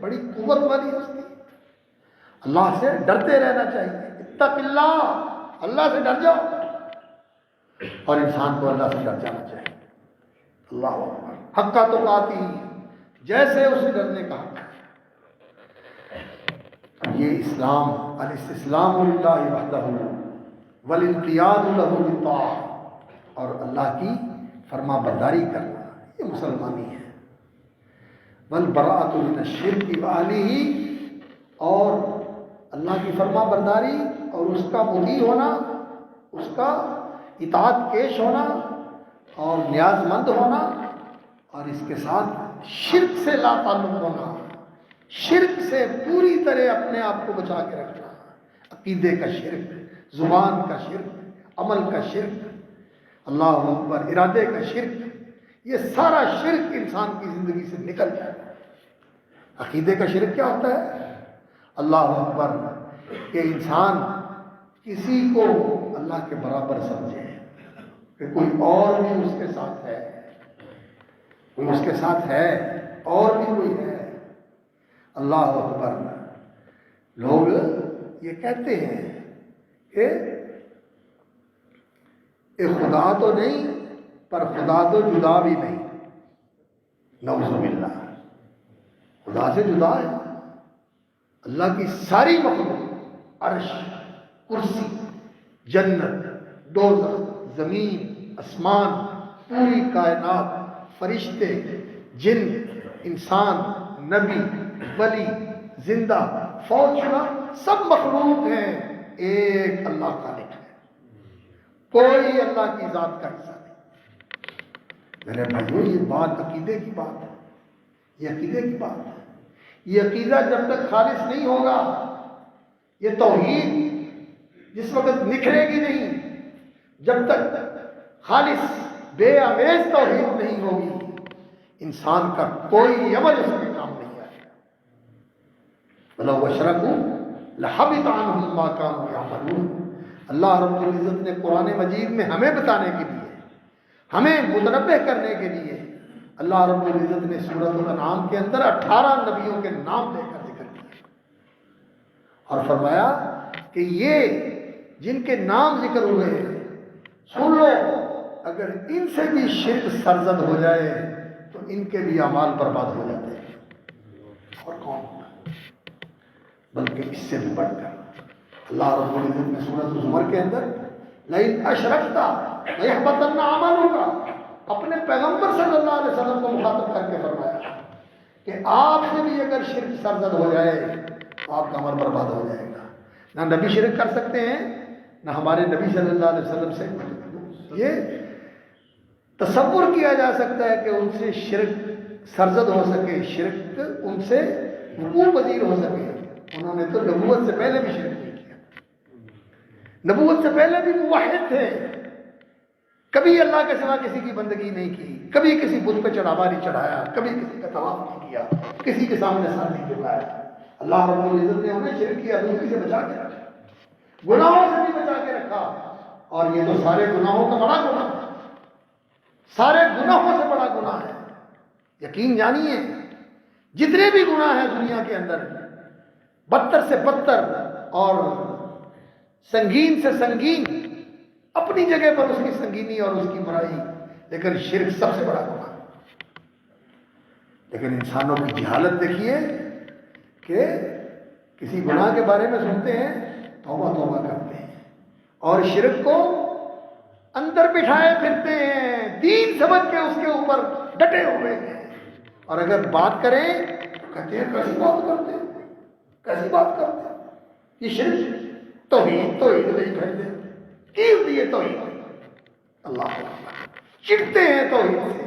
بڑی قوت والی ہستی. اللہ سے ڈرتے رہنا چاہیے. اتق اللہ، اللہ سے ڈر جاؤ، اور انسان کو اللہ سے ڈر جانا چاہیے. اللہ اکبر. حق کا تو آتی جیسے اسے ڈرنے کا حق ہے. یہ اسلام الاستسلام للہ وحدہ والانقیاد لہ بالطاعہ، اور اللہ کی فرما برداری کرنا، یہ مسلمانی ہے. والبراءۃ من الشرک وأہلہ، اور اللہ کی فرما برداری اور اس کا مطیع ہونا، اس کا اطاعت کیش ہونا اور نیاز مند ہونا، اور اس کے ساتھ شرک سے لا تعلق ہونا، شرک سے پوری طرح اپنے آپ کو بچا کے رکھنا. عقیدے کا شرک، زبان کا شرک، عمل کا شرک، اللہ اکبر، ارادے کا شرک، یہ سارا شرک انسان کی زندگی سے نکل جائے. عقیدے کا شرک کیا ہوتا ہے؟ اللہ اکبر، کہ انسان کسی کو اللہ کے برابر سمجھے کہ کوئی اور بھی اس کے ساتھ ہے، کوئی اس کے ساتھ ہے، اور بھی کوئی ہے. اللہ اکبر. لوگ یہ کہتے ہیں کہ خدا تو نہیں، پر خدا تو جدا بھی نہیں. نعوذ باللہ، خدا سے جدا ہے. اللہ کی ساری مخلوق، عرش، کرسی، جنت، دوزخ، زمین، آسمان، پوری کائنات، فرشتے، جن، انسان، نبی، ولی، زندہ، فوت شدہ، سب مخلوق ہیں. ایک اللہ خالق ہے، کوئی اللہ کی ذات کا حصہ نہیں. میرے بھائیو، یہ بات عقیدے کی بات ہے، یہ عقیدے کی بات ہے. یہ عقیدہ جب تک خالص نہیں ہوگا، یہ توحید جس وقت نکھرے گی نہیں، جب تک خالص بے آمیز توحید نہیں ہوگی، انسان کا کوئی عمل اس کے کام نہیں آئے گا. وَلَوْ أَشْرَكُوا لَحَبِطَ عَنْهُمْ مَا كَانُوا يَعْمَلُونَ. اللہ رب العزت نے قرآن مجید میں ہمیں بتانے کے لیے، ہمیں متنبہ کرنے کے لیے، اللہ رب العزت نے سورۃ الانعام کے اندر 18 نبیوں کے نام دے کر ذکر کیا، اور فرمایا کہ یہ جن کے نام ذکر ہوئے ہیں، سن لو، اگر ان سے بھی شرک سرزد ہو جائے تو ان کے بھی اعمال برباد ہو جاتے ہیں. اور کون؟ بلکہ اس سے بھی بڑھ کر اللہ رب العزت نے سورۃ الزمر کے اندر لئن اشرکت لیحبطن عملک، اپنے پیغمبر صلی اللہ علیہ وسلم کو مخاطب کر کے فرمایا کہ آپ سے بھی اگر شرک سرزد ہو جائے تو آپ کا عمل برباد ہو جائے گا. نہ نبی شرک کر سکتے ہیں، نہ ہمارے نبی صلی اللہ علیہ وسلم سے یہ تصور کیا جا سکتا ہے کہ ان سے شرک سرزد ہو سکے، شرک ان سے وقوع پذیر ہو سکے. انہوں نے تو نبوت سے پہلے بھی شرک نہیں کیا، نبوت سے پہلے بھی موحد تھے، کبھی اللہ کے سوا کسی کی بندگی نہیں کی، کبھی کسی بت پہ چڑھاوا نہیں چڑھایا، کبھی کسی کا طواف نہیں کیا، کسی کے سامنے سر نہیں جھکایا. اللہ رب العزت نے انہیں شرک کی آلودگی سے بچا کے رکھا، گناہوں سے بھی بچا کے رکھا. اور یہ تو سارے گناہوں کا بڑا گناہ ہے، سارے گناہوں سے بڑا گناہ ہے. یقین جانیے، جتنے بھی گناہ ہیں دنیا کے اندر، بدتر سے بدتر اور سنگین سے سنگین، اپنی جگہ پر اس کی سنگینی اور اس کی بڑائی، لیکن شرک سب سے بڑا گناہ ہے. لیکن انسانوں کی جہالت دیکھیے کہ کسی گناہ کے بارے میں سنتے ہیں، توبہ توبہ کرتے ہیں، اور شرک کو اندر بٹھائے پھرتے ہیں، دین سمجھ کے اس کے اوپر ڈٹے ہوئے ہیں. اور اگر بات کریں تو کہتے ہیں کیسی بات کرتے ہیں، کیسی بات کرتے ہیں، یہ شرک. توحید توحید نہیں کہتے، کی ہوتی ہے توحید؟ اللہ چڑھتے ہیں توحید سے.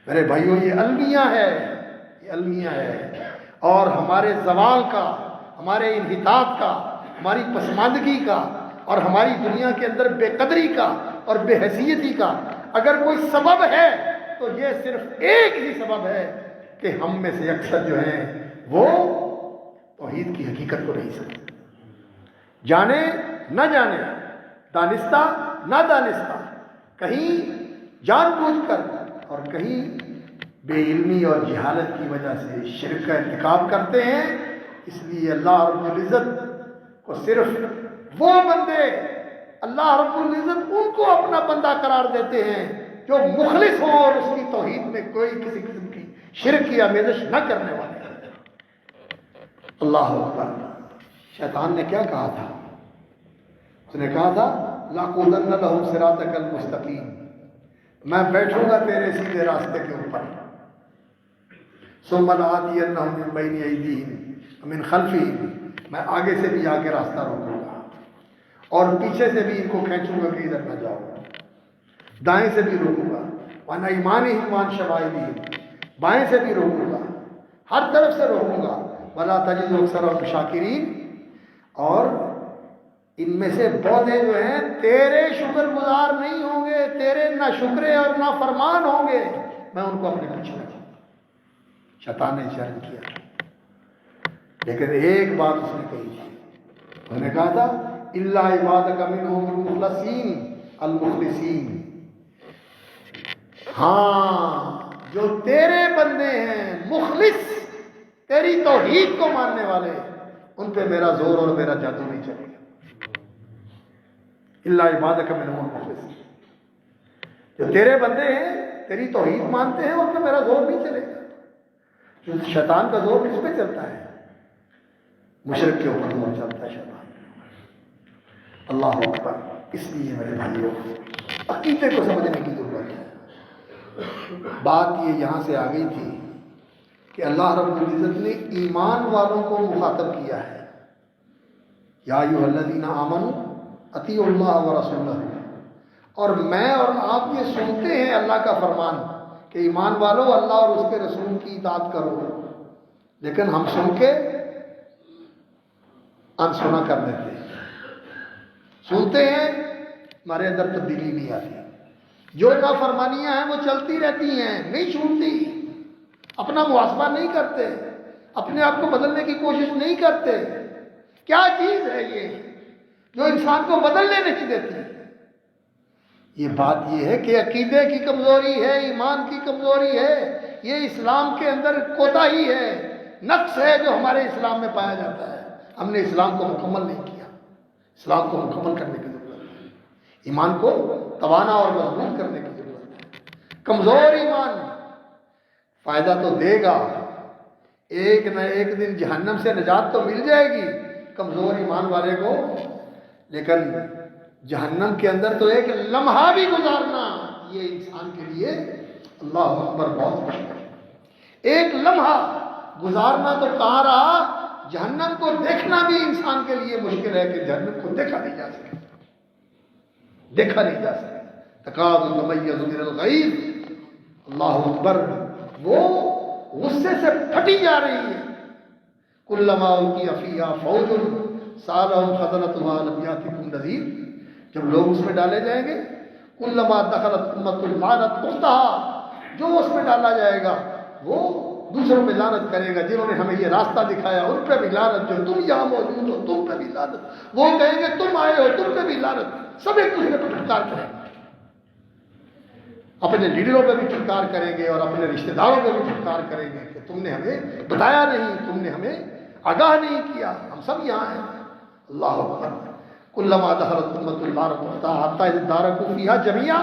میرے بھائیوں، یہ المیہ ہے، یہ المیہ ہے. اور ہمارے زوال کا، ہمارے انحطاط کا، ہماری پسماندگی کا، اور ہماری دنیا کے اندر بے قدری کا اور بے حیثیتی کا اگر کوئی سبب ہے تو یہ صرف ایک ہی سبب ہے کہ ہم میں سے اکثر جو ہیں وہ توحید کی حقیقت کو نہیں سمجھتے. جانے نہ جانے، دانستہ نہ دانستہ، کہیں جان بوجھ کر اور کہیں بے علمی اور جہالت کی وجہ سے شرک کا ارتکاب کرتے ہیں. اس لیے اللہ رب العزت کو صرف وہ بندے اللہ رب العزت ان کو اپنا بندہ قرار دیتے ہیں جو مخلص ہوں اور اس کی توحید میں کوئی کسی قسم کی شرک کی آمیزش نہ کرنے والے ہیں. اللہ اکبر. شیطان نے کیا کہا تھا؟ اس نے کہا تھا لَأَقْعُدَنَّ لَهُمْ صِرَاطَكَ الْمُسْتَقِيمَ، میں بیٹھوں گا تیرے سیدھے راستے کے اوپر. ثُمَّ لَآتِيَنَّهُم مِّن بَيْنِ أَيْدِيهِمْ وَمِنْ خَلْفِهِمْ، میں آگے سے بھی آگے راستہ روکوں گا اور پیچھے سے بھی ان کو کھینچوں گا کہ ادھر نہ جاؤ، دائیں سے بھی روکوں گا. وَعَنْ أَيْمَانِهِمْ وَعَنْ شَمَائِلِهِمْ، بائیں سے بھی روکوں گا، ہر طرف سے روکوں گا. وَلَا تَجِدُ أَكْثَرَهُمْ شَاكِرِينَ، اور ان میں سے بہتے جو ہیں تیرے شکر گزار نہیں ہوں گے، تیرے نہ شکرے اور نہ فرمان ہوں گے، میں ان کو اپنے پیچھے رکھوں گا. شیطان نے شرم کیا، لیکن ایک بات اس نے کہی تھی. انہوں نے کہا تھا الا عبادک منہم المخلصین المخلصین، ہاں جو تیرے بندے ہیں مخلص، تیری توحید کو ماننے والے، ان پہ میرا زور اور میرا جادو نہیں چلے گا. الا عبادک منہم المخلصین، جو تیرے بندے ہیں تیری توحید مانتے ہیں، ان پہ میرا زور نہیں چلے گا. شیطان کا زور کس پہ چلتا ہے؟ مشرک کے اوپر زور چلتا ہے شیطان. اللہ اکبر. اس لیے میرے بھائیوں عقیدے کو سمجھنے کی ضرورت ہے. بات یہ یہاں سے آ گئی تھی کہ اللہ رب العزت نے ایمان والوں کو مخاطب کیا ہے. یا ایھا الذین آمنوا اطیعوا اللہ ورسولہ، اور میں اور آپ یہ سنتے ہیں اللہ کا فرمان کہ ایمان والو اللہ اور اس کے رسول کی اطاعت کرو، لیکن ہم سن کے انسنا کر دیتے ہیں. سنتے ہیں ہمارے اندر تبدیلی نہیں آتی، جو نافرمانیاں ہیں وہ چلتی رہتی ہیں، نہیں چھوٹتی. اپنا محاسبہ نہیں کرتے، اپنے آپ کو بدلنے کی کوشش نہیں کرتے. کیا چیز ہے یہ جو انسان کو بدلنے نہیں دیتی؟ یہ بات یہ ہے کہ عقیدے کی کمزوری ہے، ایمان کی کمزوری ہے، یہ اسلام کے اندر کوتاہی ہے، نقص ہے جو ہمارے اسلام میں پایا جاتا ہے. ہم نے اسلام کو مکمل نہیں کیا. اسلام کو مکمل کرنے کی ضرورت ہے، ایمان کو توانا اور مضبوط کرنے کی ضرورت ہے. کمزور ایمان فائدہ تو دے گا، ایک نہ ایک دن جہنم سے نجات تو مل جائے گی کمزور ایمان والے کو، لیکن جہنم کے اندر تو ایک لمحہ بھی گزارنا یہ انسان کے لیے اللہ اکبر بہت مشکل ہے. ایک لمحہ گزارنا تو کہاں رہا، جہنم کو دیکھنا بھی انسان کے لیے مشکل ہے کہ جہنم کو دیکھا نہیں جا سکے، دیکھا نہیں جا سکے. تکاد تمیز من الغیظ، اللہ اکبر، وہ غصے سے پھٹی جا رہی ہے. کلما القی فیہا فوج سألہم خزنتہا الم یأتکم نذیر، جب لوگ اس میں ڈالے جائیں گے، کلما دخلت امۃ لعنت اختہا، جو اس میں ڈالا جائے گا وہ دوسروں پہ لعنت کرے گا. جنہوں نے ہمیں یہ راستہ دکھایا ان پہ بھی لعنت، جو تم یہاں موجود ہو تم پہ بھی لعنت، وہ کہیں گے تم آئے ہو تم پہ بھی لعنت. سب ایک دوسرے پہ ٹھٹکار کریں گے، اپنے لیڈروں پہ بھی ٹھٹکار کریں گے اور اپنے رشتہ داروں پہ بھی ٹھٹکار کریں گے کہ تم نے ہمیں بتایا نہیں، تم نے ہمیں آگاہ نہیں کیا، ہم سب یہاں ہیں. اللہ اکبر. کلما دخلت امۃ لعنت اختہا حتی اذا ادارکوا فیہا جمیعا،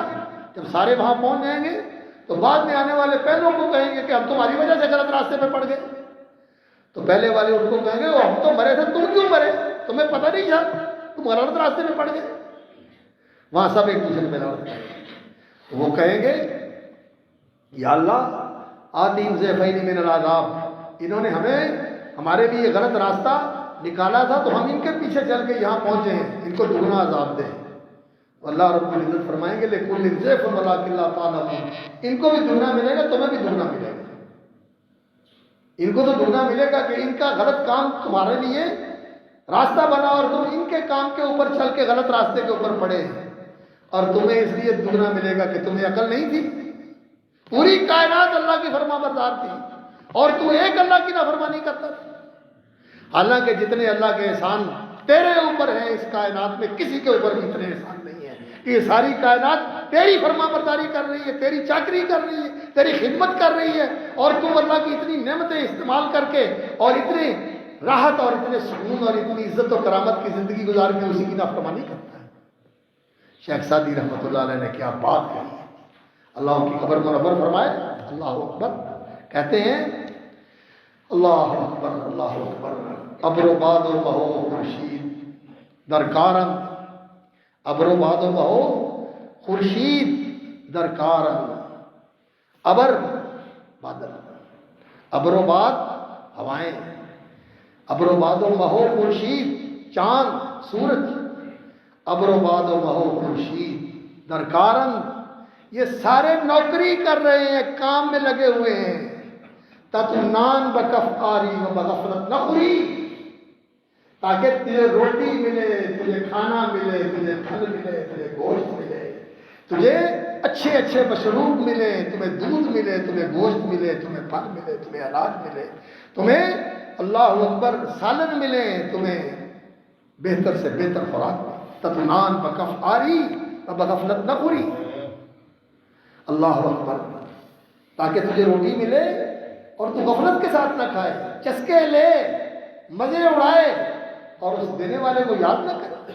جب سارے وہاں پہنچ جائیں گے تو بعد میں آنے والے پہلوں کو کہیں گے کہ ہم تمہاری وجہ سے غلط راستے پہ پڑ گئے. تو پہلے والے ان کو کہیں گے وہ ہم تو مرے تھے، تم کیوں مرے، تمہیں پتہ نہیں تھا، تم غلط راستے پہ پڑ گئے. وہاں سب ایک دوسرے پہ لڑتے ہیں. وہ کہیں گے یا اللہ آتihim ضعفین من العذاب، انہوں نے ہمارے لیے غلط راستہ نکالا تھا تو ہم ان کے پیچھے چل کے یہاں پہنچے ہیں، ان کو دگنا عذاب دیں. اللہ رب العزت فرمائیں گے لکل ضعف ولکن لا تعلمون، ان کو بھی دگنا ملے گا، تمہیں بھی دگنا ملے گا. ان کو تو دگنا ملے گا کہ ان کا غلط کام تمہارے لیے راستہ بنا اور تم ان کے کام کے اوپر چل کے غلط راستے کے اوپر پڑے، اور تمہیں اس لیے دگنا ملے گا کہ تمہیں عقل نہیں تھی. پوری کائنات اللہ کی فرما بردار تھی اور تو ایک اللہ کی نافرمانی کرتا تھا. حالانکہ جتنے اللہ کے احسان تیرے اوپر ہیں اس کائنات میں کسی کے اوپر بھی اتنے احسان نہیں ہیں. یہ ساری کائنات تیری فرما برداری کر رہی ہے، تیری چاکری کر رہی ہے، تیری خدمت کر رہی ہے، اور تو اللہ کی اتنی نعمتیں استعمال کر کے اور اتنے راحت اور اتنے سکون اور اتنی عزت و کرامت کی زندگی گزار کے اسی کی نافرمانی کرتا ہے۔ شیخ سعدی رحمۃ اللہ علیہ نے کیا بات کہی، اللہ کی قبر منور فرمائے۔ اللہ اکبر کہتے ہیں، اللہ اکبر اللہ اکبر، ابر و باد و بہو خورشید درکارن، ابر و باد و بہو خورشید درکارن، ابر بادل، ابر و باد ہوائیں، ابر و باد و بہو خورشید چاند سورج، ابر و باد و بہو خورشید درکارن، یہ سارے نوکری کر رہے ہیں، کام میں لگے ہوئے ہیں۔ تتنان بکف آری و بغفلت نخوری، تاکہ تجھے روٹی ملے، تجھے کھانا ملے، تجھے پھل ملے، تجھے گوشت ملے، تجھے اچھے اچھے مشروب ملے، تمہیں دودھ ملے، تمہیں گوشت ملے، تمہیں پھل ملے، تمہیں اناج ملے، تمہیں اللہ اکبر سالن ملے، تمہیں بہتر سے بہتر خوراک ملے۔ تتنان بکف آری و بغفلت نخوری، اللہ اکبر، تاکہ تجھے روٹی ملے اور تو غفلت کے ساتھ نہ کھائے، چسکے لے، مزے اڑائے، اور اس دینے والے کو یاد نہ کرے،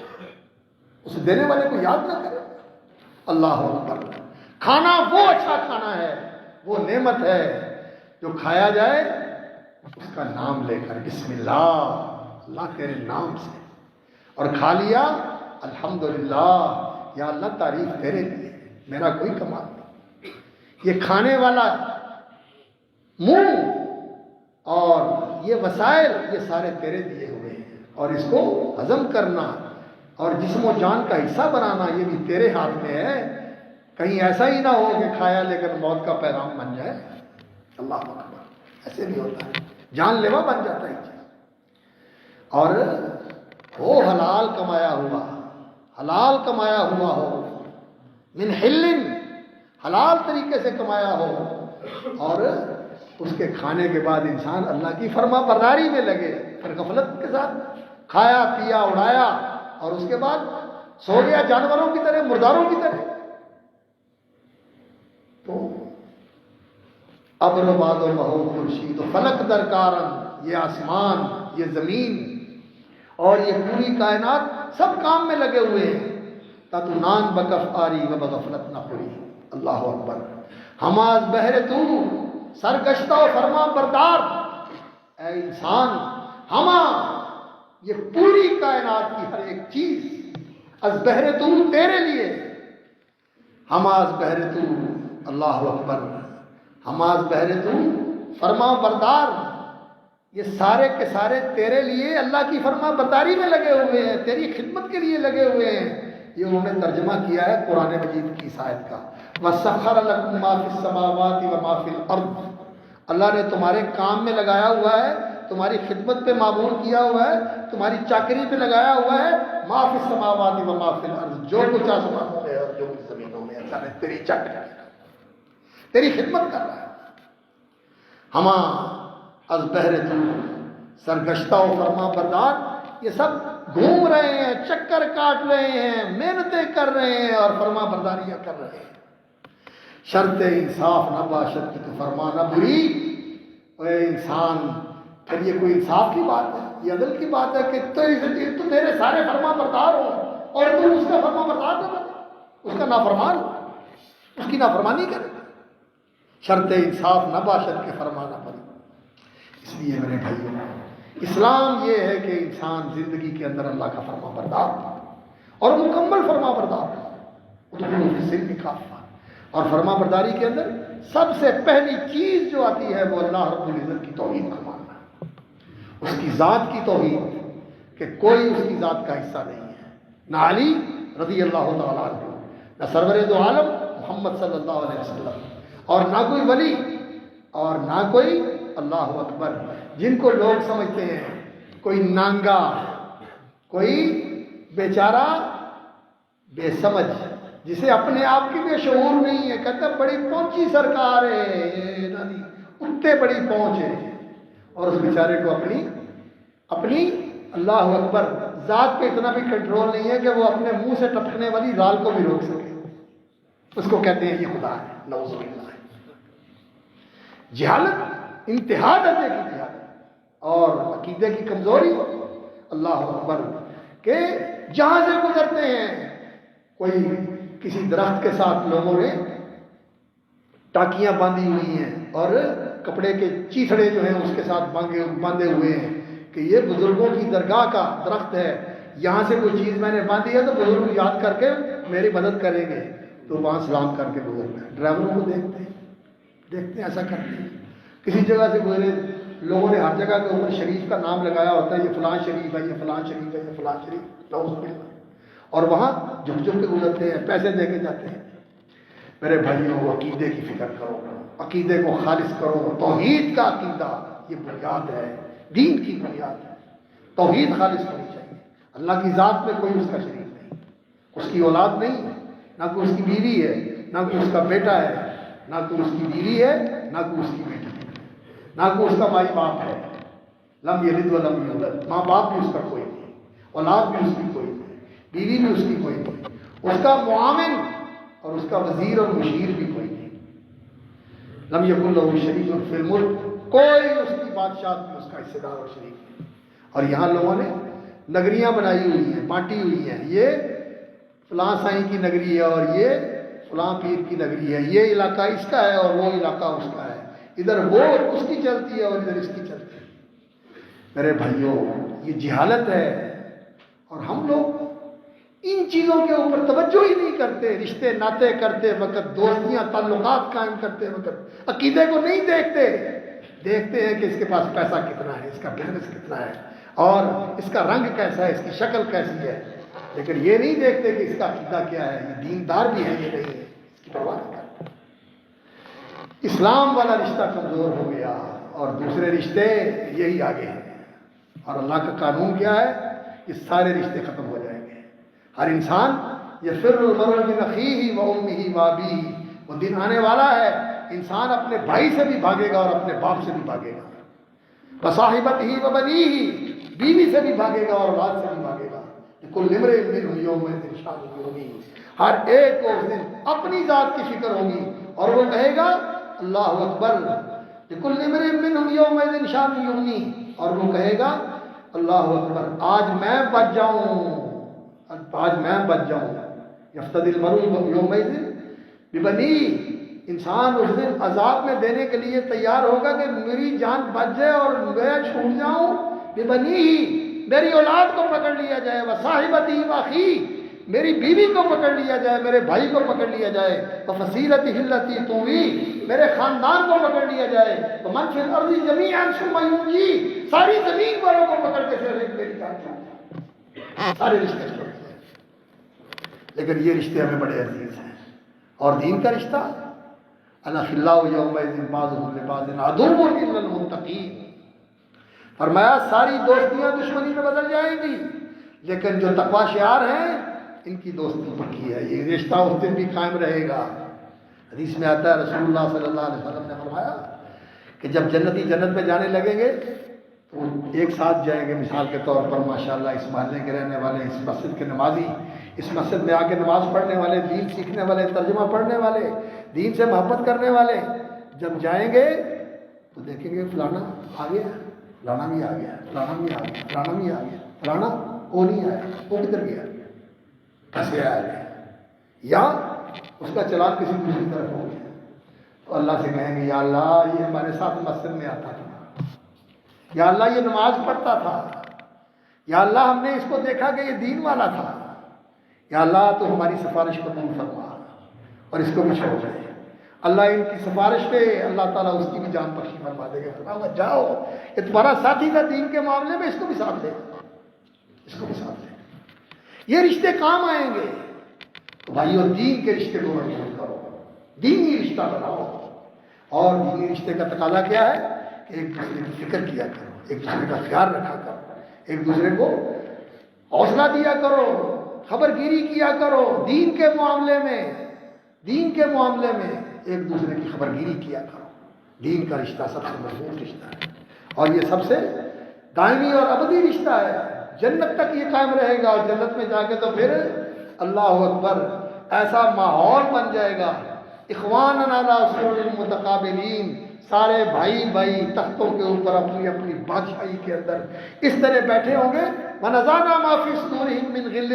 اس دینے والے کو یاد نہ کرے۔ اللہ اکبر، کھانا وہ اچھا کھانا ہے، وہ نعمت ہے جو کھایا جائے اس کا نام لے کر، بسم اللہ، اللہ تیرے نام سے، اور کھا لیا الحمدللہ، یا اللہ تعریف تیرے لیے، میرا کوئی کمال نہیں۔ یہ کھانے والا منہ اور یہ وسائل یہ سارے تیرے دیے ہوئے ہیں، اور اس کو ہضم کرنا اور جسم و جان کا حصہ بنانا یہ بھی تیرے ہاتھ میں ہے۔ کہیں ایسا ہی نہ ہو کہ کھایا لیکن موت کا پیغام بن جائے۔ اللہ اکبر، ایسے بھی ہوتا ہے، جان لیوا بن جاتا ہے چیز۔ اور وہ حلال کمایا ہوا، حلال کمایا ہوا ہو، من حلن، حلال طریقے سے کمایا ہو، اور اس کے کھانے کے بعد انسان اللہ کی فرما برداری میں لگے، پھر غفلت کے ساتھ کھایا پیا اڑایا اور اس کے بعد سو گیا جانوروں کی طرح، مرداروں کی طرح۔ تو ابر و باد و بہو خورشید و فلک درکارن، یہ آسمان، یہ زمین اور یہ پوری کائنات سب کام میں لگے ہوئے ہیں۔ تتنان بکف آری و بغفلت نخوری، اللہ اکبر، ہماز بہر تو سرگشتہ و فرما بردار، اے انسان، ہما یہ پوری کائنات کی ہر ایک چیز، از بہر تو تیرے لیے، ہماز بہر تو، اللہ اکبر، ہماز بہر تو فرما بردار، یہ سارے کے سارے تیرے لیے اللہ کی فرما برداری میں لگے ہوئے ہیں، تیری خدمت کے لیے لگے ہوئے ہیں۔ یہ انہوں نے ترجمہ کیا ہے قرآن مجید کی اس آیت کا، وَسَخَّرَ لَكُم مَّا فِي السَّمَاوَاتِ وَمَا فِي الْأَرْضِ، اللہ نے تمہارے کام میں لگایا ہوا ہے، تمہاری خدمت پہ معمور کیا ہوا ہے، تمہاری چاکری پہ لگایا ہوا ہے، مَا فِي السَّمَاوَاتِ وَمَا فِي الْأَرْضِ، جو کچھ آسمانوں میں اور جو کچھ زمینوں میں، اللہ نے تیری چاکری کر رہا ہے، تیری خدمت کر رہا ہے۔ ہما از بہر تو، سرگشتہ و فرما بردار، یہ سب گھوم رہے ہیں، چکر کاٹ رہے ہیں، محنتیں کر رہے ہیں اور فرما برداریاں کر رہے ہیں۔ شرط انصاف نہ باشد کہ تو فرما نہ بری، اے انسان، پھر یہ کوئی انصاف کی بات ہے، یہ عدل کی بات ہے کہ تو تیرے سارے فرما بردار ہو اور تو اس کا فرما بردار نہ بنے، اس کا نافرمان ہو، اس کی نافرمانی کرے۔ شرط انصاف نہ باشد کہ فرما نہ بری۔ اس لیے میرے بھائیوں، اسلام یہ ہے کہ انسان زندگی کے اندر اللہ کا فرما بردار ہو اور مکمل فرما بردار ہو، اور فرما برداری کے اندر سب سے پہلی چیز جو آتی ہے وہ اللہ رب العزت کی توحید کو ماننا، اس کی ذات کی توحید، کہ کوئی اس کی ذات کا حصہ نہیں ہے، نہ علی رضی اللہ تعالیٰ عنہ، نہ سرور دو عالم محمد صلی اللہ علیہ وسلم، اور نہ کوئی ولی اور نہ کوئی اللہ اکبر، جن کو لوگ سمجھتے ہیں کوئی نانگا، کوئی بیچارہ بے سمجھ، جسے اپنے آپ کی بھی شعور نہیں ہے، کہتا بڑی پہنچی سرکار ہے، کتے بڑی پہنچ ہے، اور اس بیچارے کو اپنی اللہ اکبر ذات پہ اتنا بھی کنٹرول نہیں ہے کہ وہ اپنے منہ سے ٹپکنے والی رال کو بھی روک سکے۔ اس کو کہتے ہیں یہ خدا ہے، نعوذ باللہ۔ جہالت انتہا درجے کی جہالت اور عقیدے کی کمزوری، اللہ اکبر، کہ جہاں سے گزرتے ہیں کوئی کسی درخت کے ساتھ لوگوں نے ٹاکیاں باندھی ہوئی ہیں اور کپڑے کے چیتھڑے جو ہیں اس کے ساتھ باندھے ہوئے ہیں کہ یہ بزرگوں کی درگاہ کا درخت ہے، یہاں سے کوئی چیز میں نے باندھی ہے تو بزرگ یاد کر کے میری مدد کریں گے، تو وہاں سلام کر کے گزرنا ہے۔ ڈرائیوروں کو دیکھتے ہیں ایسا کرتے ہیں۔ کسی جگہ سے گزرے، لوگوں نے ہر جگہ کے اوپر شریف کا نام لگایا ہوتا ہے، یہ فلاں شریف ہے، یہ فلاں شریف ہے، یہ فلاں شریف، نعوذ باللہ، اور وہاں جھک جھک کے گزرتے ہیں، پیسے دے کے جاتے ہیں۔ میرے بھائیوں، عقیدے کی فکر کرو، عقیدے کو خالص کرو۔ توحید کا عقیدہ یہ بنیاد ہے، دین کی بنیاد ہے۔ توحید خالص ہونی چاہیے۔ اللہ کی ذات میں کوئی اس کا شریک نہیں، اس کی اولاد نہیں، نہ کوئی اس کی بیوی ہے، نہ کوئی اس کا بیٹا ہے، نہ کوئی اس کی بیوی ہے، نہ کوئی اس کی بیٹی ہے، نہ کوئی اس کا مائی باپ ہے۔ لم یلد ولم یولد، ماں باپ بھی اس کا کوئی نہیں، اولاد بھی اس کی کوئی نہیں، بیوی بھی اس کی کوئی نہیں، اس کا معاون اور اس کا وزیر اور مشیر بھی کوئی نہیں۔ لم یکن لہ شریک فی الملک، کوئی اس کی بادشاہت میں اس کا حصے دار اور شریک نہیں۔ اور یہاں لوگوں نے نگریاں بنائی ہوئی ہیں، بانٹی ہوئی ہیں، یہ فلاں سائیں کی نگری ہے اور یہ فلاں پیر کی نگری ہے، یہ علاقہ اس کا ہے اور وہ علاقہ اس کا ہے، ادھر وہ اس کی چلتی ہے اور ادھر اس کی چلتی ہے۔ میرے بھائیوں، یہ جہالت ہے، اور ہم لوگ ان چیزوں کے اوپر توجہ ہی نہیں کرتے۔ رشتے ناطے کرتے وقت، دوستیاں تعلقات قائم کرتے وقت عقیدے کو نہیں دیکھتے۔ دیکھتے ہیں کہ اس کے پاس پیسہ کتنا ہے، اس کا بزنس کتنا ہے، اور اس کا رنگ کیسا ہے، اس کی شکل کیسی ہے، لیکن یہ نہیں دیکھتے کہ اس کا عقیدہ کیا ہے، یہ دیندار بھی ہے یہ نہیں ہے، اس کی پرواہ نہیں کرتے۔ اسلام والا رشتہ کمزور ہو گیا اور دوسرے رشتے یہی آگے ہیں، اور اللہ کا قانون کیا ہے؟ یہ سارے رشتے ختم ہو جائیں گے۔ ہر انسان یفر المرء من اخیہ و امہ و ابیہ، وہ دن آنے والا ہے انسان اپنے بھائی سے بھی بھاگے گا اور اپنے باپ سے بھی بھاگے گا، وصاحبتہ و بنیہ، بیوی سے بھی بھاگے گا اور اولاد سے بھی بھاگے گا۔ لکل امرئ منہم یومئذ شأن یغنیہ، ہر ایک کو اس دن اپنی ذات کی فکر ہوگی اور وہ کہے گا اللہ اکبر۔ لکل امرئ منہم یومئذ شأن یغنیہ، اور وہ کہے گا اللہ اکبر، آج میں بچ جاؤں، آج میں بچ جاؤں۔ یفتدی المرء یومئذ ببنیہ، انسان اس دن عذاب میں دینے کے لیے تیار ہوگا کہ میری جان بچ جائے اور میں چھوٹ جاؤں، ببنیہ، میری اولاد کو پکڑ لیا جائے، وصاحبتہ واخیہ، میری بیوی کو پکڑ لیا جائے، میرے بھائی کو پکڑ لیا جائے، وفصیلتہ التی تؤویہ، میرے خاندان کو پکڑ لیا جائے، ومن فی الارض جمیعا ثم ینجیہ، ساری زمین والوں کو پکڑ کے صرف ایک میری جان چھوڑ، سارے رشتے چھوڑ دیں۔ لیکن یہ رشتے ہمیں بڑے عزیز ہیں، اور دین کا رشتہ الاخلاء یومئذ بعضهم لبعض عدو الا المتقین، فرمایا ساری دوستیاں دشمنی میں بدل جائیں گی، لیکن جو تقوی شعار ہیں ان کی دوستی پکی ہے، یہ رشتہ اس دن بھی قائم رہے گا۔ حدیث میں آتا ہے رسول اللہ صلی اللہ علیہ وسلم نے فرمایا کہ جب جنتی جنت میں جانے لگیں گے تو ایک ساتھ جائیں گے، مثال کے طور پر ماشاءاللہ اس محلے کے رہنے والے، اس مسجد کے نمازی، اس مسجد میں آ کے نماز پڑھنے والے، دین سیکھنے والے، ترجمہ پڑھنے والے، دین سے محبت کرنے والے، جب جائیں گے تو دیکھیں گے فلانا آ گیا، فلانا بھی آ گیا، فلانا بھی آ گیا، فلانا بھی آ گیا، فلانا وہ نہیں آیا، وہ کدھر گیا، کیسے آیا گیا، یا اس کا چلان کسی دوسری طرف ہو گیا، تو اللہ سے کہیں گے یا اللہ یہ ہمارے ساتھ مسجد میں آتا تھا، یا اللہ یہ نماز پڑھتا تھا، یا اللہ ہم نے اس کو دیکھا کہ یہ دین والا تھا، یا اللہ تو ہماری سفارش قبول فرما اور اس کو بھی چھوڑ دے۔ اللہ ان کی سفارش پہ اللہ تعالیٰ اس کی بھی جان بخشی فرما دے گا، فرماؤں جاؤ یہ تمہارا ساتھی تھا دین کے معاملے میں، اس کو بھی ساتھ لے، اس کو بھی ساتھ لے، یہ رشتے کام آئیں گے۔ تو بھائیو دین کے رشتے کو مضبوط کرو، دینی رشتہ بناؤ، اور دینی رشتے کا تقاضا کیا ہے کہ ایک دوسرے کی فکر کیا کرو، ایک دوسرے کا خیال رکھا کرو، ایک دوسرے کو حوصلہ دیا کرو، خبر گیری کیا کرو، دین کے معاملے میں ایک دوسرے کی خبر گیری کیا کرو۔ دین کا رشتہ سب سے مضبوط رشتہ ہے، اور یہ سب سے دائمی اور ابدی رشتہ ہے، جنت تک یہ قائم رہے گا، اور جنت میں جا کے تو پھر اللہ اکبر ایسا ماحول بن جائے گا، اخواننا علی سرر متقابلین، سارے بھائی بھائی تختوں کے اوپر اپنی اپنی بادشاہی کے اندر اس طرح بیٹھے ہوں گے۔ وَنَزَعْنَا مَا فِي صُدُورِهِم مِّن غِلٍّ،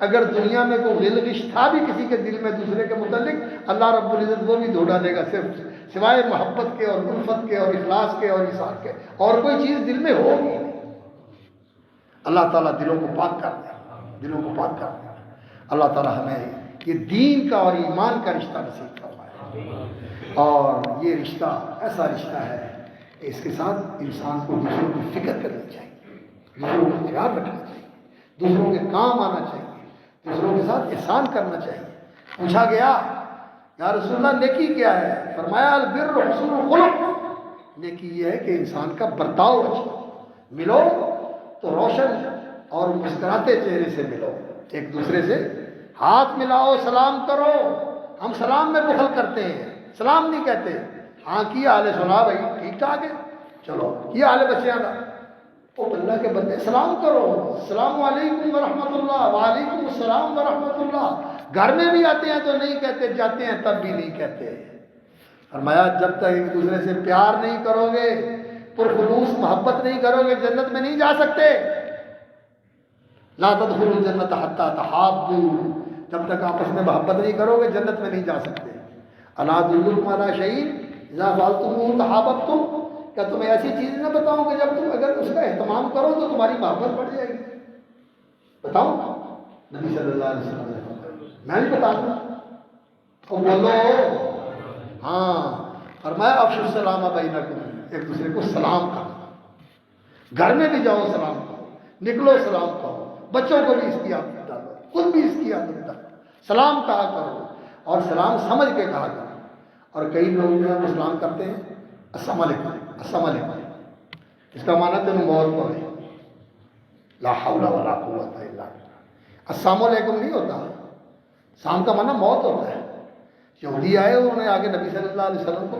اگر دنیا میں کوئی غل غش تھا بھی کسی کے دل میں دوسرے کے متعلق، اللہ رب العزت وہ بھی دھو ڈالے گا، صرف سوائے محبت کے اور الفت کے اور اخلاص کے اور احسان کے اور کوئی چیز دل میں ہوگی نہیں۔ اللہ تعالیٰ دلوں کو پاک کر دے، دلوں کو پاک کر دے۔ اللہ تعالیٰ ہمیں یہ دین کا اور ایمان کا رشتہ نصیب فرمائے، اور یہ رشتہ ایسا رشتہ ہے کہ اس کے ساتھ انسان کو دوسروں کی فکر کرنی چاہیے، دوسروں کا خیال رکھنا چاہیے، دوسروں کے کام آنا چاہیے، دوسروں کے ساتھ احسان کرنا چاہیے۔ پوچھا گیا یا رسول اللہ نیکی کیا ہے؟ فرمایا البر حسن الخلق، نیکی یہ ہے کہ انسان کا برتاؤ اچھا، ملو تو روشن اور مسکراتے چہرے سے ملو، ایک دوسرے سے ہاتھ ملاؤ، سلام کرو۔ ہم سلام میں بخل کرتے ہیں، سلام نہیں کہتے۔ ہاں کیا حال ہے سنا بھائی، ٹھیک ٹھاک ہے، چلو کیا حال ہے بچے آنا، او اللہ کے بندے سلام کرو، السلام علیکم ورحمۃ اللہ، وعلیکم السلام ورحمۃ اللہ۔ گھر میں بھی آتے ہیں تو نہیں کہتے، جاتے ہیں تب بھی نہیں کہتے۔ فرمایا جب تک ایک دوسرے سے پیار نہیں کرو گے، پرخلوص محبت نہیں کرو گے، جنت میں نہیں جا سکتے۔ لا تدخلوا الجنت حتی تحابوا، جب تک آپس میں محبت نہیں کرو گے جنت میں نہیں جا سکتے۔ الا ادلکم علی شیء اذا فعلتموہ تحاببتم، کیا تمہیں ایسی چیز نہ بتاؤں کہ جب تم اگر اس کا اہتمام کرو تو تمہاری محبت بڑھ جائے گی؟ بتاؤں؟ نبی صلی اللہ علیہ وسلم نے فرمایا، میں بھی بتاؤں گا، تو بولو ہاں۔ فرمایا افشوا السلام بینکم، ایک دوسرے کو سلام کرو، گھر میں بھی جاؤ سلام کرو، نکلو سلام کرو، بچوں کو بھی اس کی عادت ڈالو، خود بھی اس کی عادت ڈالو، سلام کہا کرو، اور سلام سمجھ کے کہا کرو۔ اور کئی لوگ جو ہے سلام کرتے ہیں السلام علیکم، السلام علیکم، اس کا معنی تمہیں موت کو ہے، لا حول ولا قوت الا باللہ۔ السلام علیکم نہیں ہوتا، سلام کا معنی موت ہوتا ہے۔ یہودی آئے، انہوں نے آگے نبی صلی اللہ علیہ وسلم کو